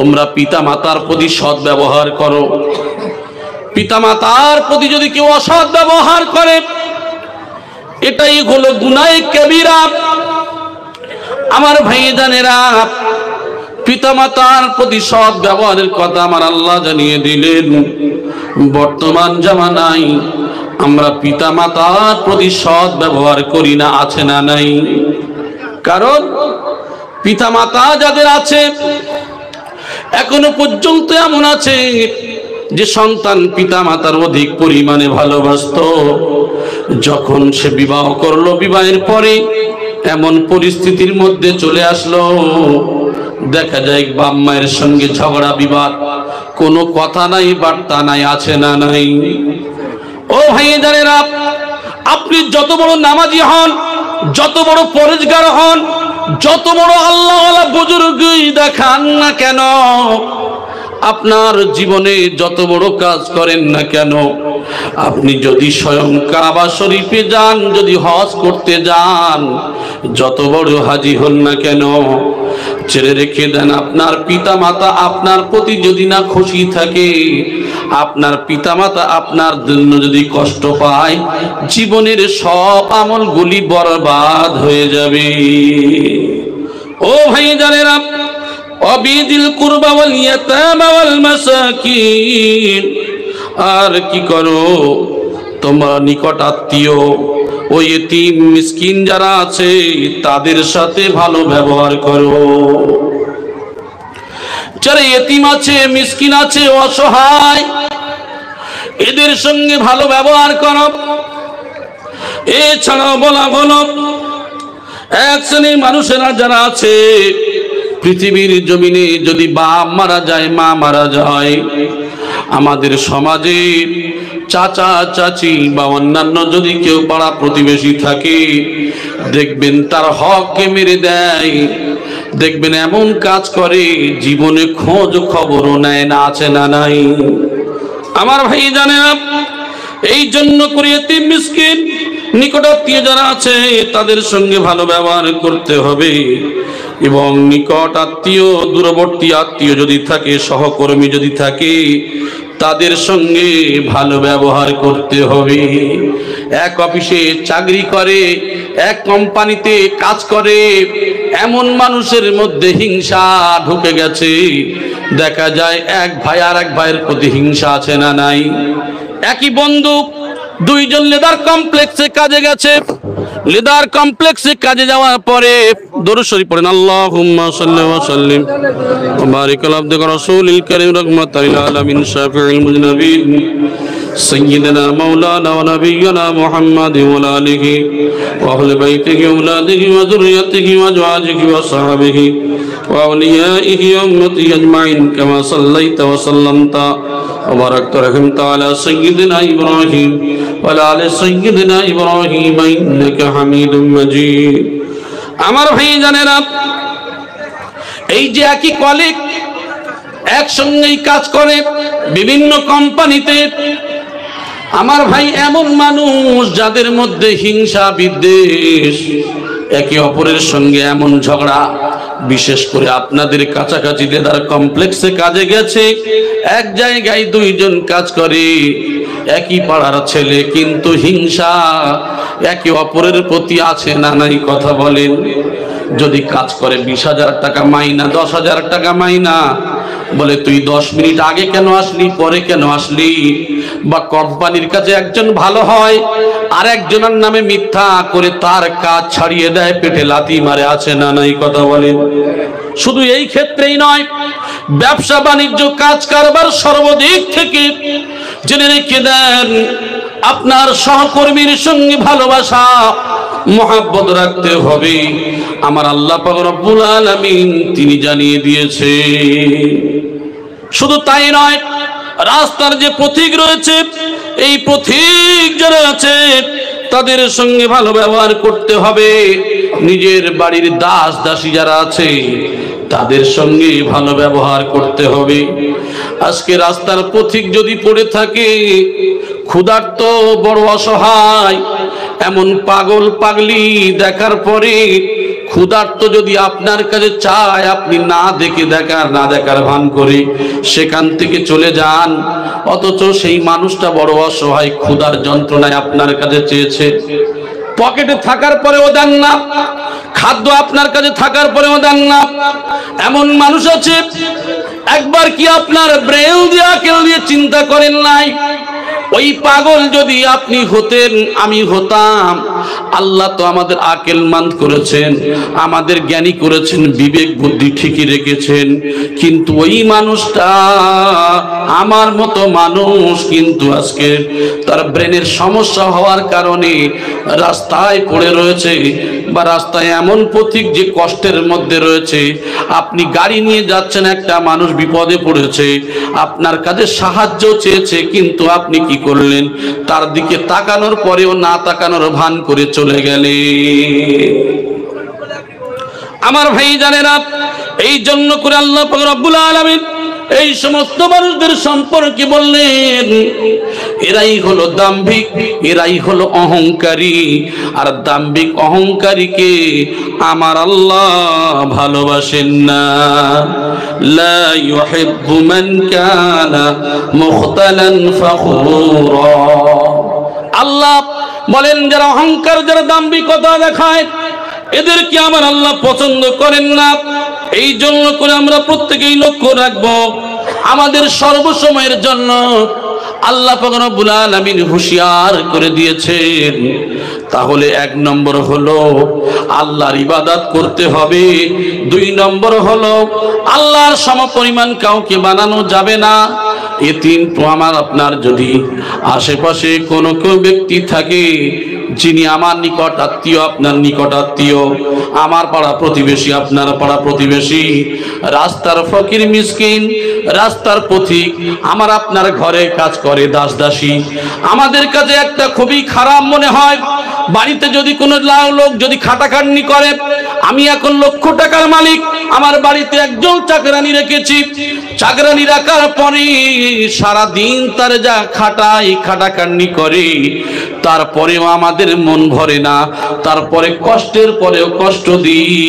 তোমরা পিতামাতার প্রতি সৎ ব্যবহার করো। পিতামাতার প্রতি যদি কেউ অসৎ ব্যবহার করে এটাই হলো গুনাহে কবিরা। আমার ভাইজানেরা, পিতামাতার প্রতি সৎ ব্যবহারের কথা আমার আল্লাহ জানিয়ে দিলেন। বর্তমান জামানায় আমরা পিতামাতার প্রতি সৎ ব্যবহার করি না, আছে না নাই? কারণ পিতামাতা যাদের আছে এখনো পর্যন্ত এমন আছে যে সন্তান পিতামাতার অধিক পরিমাণে ভালোবাসতো, যখন সে বিবাহ করলো বিবাহের পরে এমন পরিস্থিতির মধ্যে চলে আসলো, দেখা যায় বাপ মায়ের সঙ্গে ঝগড়া বিবাদ, কোনো কথা নাই, বার্তা নাই, আছে না নাই? ও ভাইয়েরা, আপনি যত বড় নামাজি হন, যত বড় পরেজগার হন, যত বড় আল্লাহওয়ালা বুজুর্গই দেখান না কেন, আপনার জীবনে যত বড় কাজ করেন না কেন, আপনি যদি স্বয়ং কাবা শরীফে যান, যদি হজ করতে যান, যত বড় হাজি হন না কেন, ছেড়ে রেখে দেন আপনার পিতামাতা আপনার প্রতি যদি না খুশি থাকে, আপনার পিতামাতা আপনার জন্য যদি কষ্ট পায়, জীবনের সব আমলগুলি বরবাদ হয়ে যাবে। ও ভাইজানেরা, অবিদিল কুরবা ওয়াল ইয়াতামা ওয়াল মাসাকিন, আর কি করো, তোমরা নিকট আত্মীয় ওই এতিম মিসকিন যারা আছে তাদের সাথে ভালো ব্যবহার করো। যারা এতিম আছে, মিসকিন আছে, অসহায়, এদের সঙ্গে ভালো ব্যবহার করো। এছাড়াও বলা হলো এক শ্রেণীর মানুষেরা যারা আছে পৃথিবীর জমিনে যদি বাপ মারা যায়, মা মারা যায়, আমাদের সমাজে চাচা চাচি বা অন্যান্য যদি কেউ পাড়া প্রতিবেশী থাকে, দেখবেন তার হককে মেরে দেয়, দেখবেন এমন কাজ করে জীবনে খোঁজ খবরও নেয় না, আছে না নাই? আমার ভাই জানেন, এই জন্য করে এতিম মিসকিন নিকটাত্মীয় যারা আছে তাদের সঙ্গে ভালো ব্যবহার করতে হবে, এবং নিকট আত্মীয়, দূরবর্তী আত্মীয় যদি থাকে, সহকর্মী যদি থাকে, তাদের সঙ্গে ভালো ব্যবহার করতে হবে। এক অফিসে চাকরি করে, এক কোম্পানিতে কাজ করে, এমন মানুষের মধ্যে হিংসা ঢুকে গেছে, দেখা যায় এক ভাই আর এক ভাইয়ের প্রতি হিংসা, আছে না নাই? একই বন্ধু দুইজন লেদার কমপ্লেক্সে কাজে গেছে, লেদার কমপ্লেক্সে কাজে যাওয়ার পরে দরুদ শরীফ পড়েন, আল্লাহুম্মা সাল্লি ওয়া সাল্লিম ওয়া বারিক আলা আবদিকা রাসূলিল কারীম রাহমাতাল লিল আলামিন শাফিউল মুজনাবিন সাইয়্যিদিনা মাওলানা ওয়া নাবিয়্যিনা মুহাম্মাদিন ওয়া আলিহি ওয়া আহলি বাইতিহি ওয়া আওলাদিহি ওয়া যুররিয়্যাতিহি ওয়া আজওয়াজিহি ওয়া সাহাবিহি ওয়া আউলিয়াইহি ওয়া উম্মতিহি আজমাইন কামা সাল্লাইতা ওয়া সাল্লামতা ওয়া বারাকতা রাহিমতা আলা সাইয়্যিদিনা ইব্রাহিম ওয়া আলা আলি সাইয়্যিদিনা ইব্রাহিম ইন্নাকা হামিদুম মাজিদ। আমার ভাই জানেরা, এই যে একই কলিগ একসঙ্গেই কাজ করে বিভিন্ন কোম্পানিতে, আমার ভাই এমন মানুষ যাদের মধ্যে হিংসা বিদ্বেষ, একে অপরের সঙ্গে এমন ঝগড়া, বিশেষ করে আপনাদের কাছাকাছি লেদার কমপ্লেক্সে কাজে গেছে, এক জায়গায় দুইজন কাজ করে, একই পাড়ার ছেলে, কিন্তু হিংসা একে অপরের প্রতি আছে না নাই? কথা বলেন। যদি কাজ করে 20,000 টাকা মাইনা, 10,000 টাকা মাইনা, বলে তুই 10 মিনিট আগে কেন আসলি, পরে কেন আসলি? বা কোম্পানির কাছে একজন ভালো হয় আর একজনের নামে মিথ্যা করে তার কাজ ছাড়িয়ে দেয়, পেটে লাথি মারে, আছে না নাই? কথা বলেন। শুধু এই ক্ষেত্রেই নয়, ব্যবসা বাণিজ্য, কাজ কারবার, সর্বদিক থেকে জেনে রেখে দেন, আপনার সহকর্মীর সঙ্গে ভালোবাসা মহব্বত রাখতে হবে। আমার আল্লাহ পাক রব্বুল আলামিন তিনি জানিয়ে দিয়েছে। শুধু তাই নয়, রাস্তার যে পথিক রয়েছে, এই পথিক যারা আছে তাদের সঙ্গে ভালো ব্যবহার করতে হবে। নিজের বাড়ির দাস দাসী যারা আছে তাদের সঙ্গে ভালো ব্যবহার করতে হবে। আজকে রাস্তার পথিক যদি পড়ে থাকে, ক্ষুধার্ত, বড় অসহায়, এমন পাগল পাগলি দেখার পরে ক্ষুধার্ত যদি আপনার কাছে চায়, আপনি না দেখার ভান করে সেখান থেকে চলে যান, অথচ সেই মানুষটা বড় অসহায়, ক্ষুধার যন্ত্রণায় আপনার কাছে চেয়েছে। পকেটে থাকার পরেও দেন না, খাদ্য আপনার কাছে থাকার পরেও দেন না। এমন মানুষ আছে, একবার কি আপনার ব্রেন দিয়ে আকেল দিয়ে চিন্তা করেন নাই? ওই পাগল যদি আপনি হতেন, আমি হতাম। আল্লাহ তো আমাদের আকেলমন্দ করেছেন, আমাদের জ্ঞানী করেছেন, বিবেক বুদ্ধি ঠিকই রেখেছেন, কিন্তু ওই মানুষটা আমার মতো মানুষ কিন্তু আজকে তার ব্রেনের সমস্যা হওয়ার কারণে রাস্তায় পড়ে রয়েছে, বা রাস্তায় এমন পথিক যে কষ্টের মধ্যে রয়েছে। আপনি গাড়ি নিয়ে যাচ্ছেন, একটা মানুষ বিপদে পড়েছে, আপনার কাছে সাহায্য চেয়েছে, কিন্তু আপনি কি করলেন? তার দিকে তাকানোর পরেও না তাকানোর ভান করে চলে গেলে। আমার ভাই জানেরা, এই জন্য করে আল্লাহ পাক রব্বুল আলামিন এই সমস্ত মানুষদের সম্পর্কে বললেন, এরাই হলো দাম্ভিক, এরাই হলো অহংকারী। আর দাম্ভিক অহংকারীকে আমার আল্লাহ ভালোবাসেন না। লা ইউহিব্বু মান কানা মুখতালান ফখুরা। আল্লাহ বলেন, যারা অহংকার, যারা দাম্ভিকতা দেখায়, এদেরকে আমার আল্লাহ পছন্দ করেন না। এই জন্য করে আমরা প্রত্যেকেই লক্ষ্য রাখবো, আমাদের সর্বসময়ের জন্য আল্লাহ পাক রব্বুল আলামিন হুঁশিয়ার করে দিয়েছেন। তাহলে 1 নম্বর হলো আল্লাহর ইবাদত করতে হবে, 2 নম্বর হলো আল্লাহর সমপরিমাণ কাউকে বানানো যাবে না। এই 3 আমার আপনার যদি আশেপাশে কোনো কেউ ব্যক্তি থাকে যিনি আমার নিকট আত্মীয়, আপনার নিকট আত্মীয়, আমার পাড়া প্রতিবেশী, আপনার পাড়া প্রতিবেশী, রাস্তার ফকির মিসকিন, রাস্তার পথিক, আমার আপনার ঘরে কাজ করে দাস দাসী, আমাদের কাছে একটা খুবই খারাপ মনে হয়, বাড়িতে যদি কোনো লোক যদি খাটাখাটনি করে, আমি এখন লক্ষ টাকার মালিক, আমার বাড়িতে একজন চাকরানি রেখেছি, চাকরানি রাখার পরে সারাদিন তার যা খাটাখাটনি করে, তারপরেও আমাদের মন ভরে না, তারপরে কষ্টের পরেও কষ্ট দিই।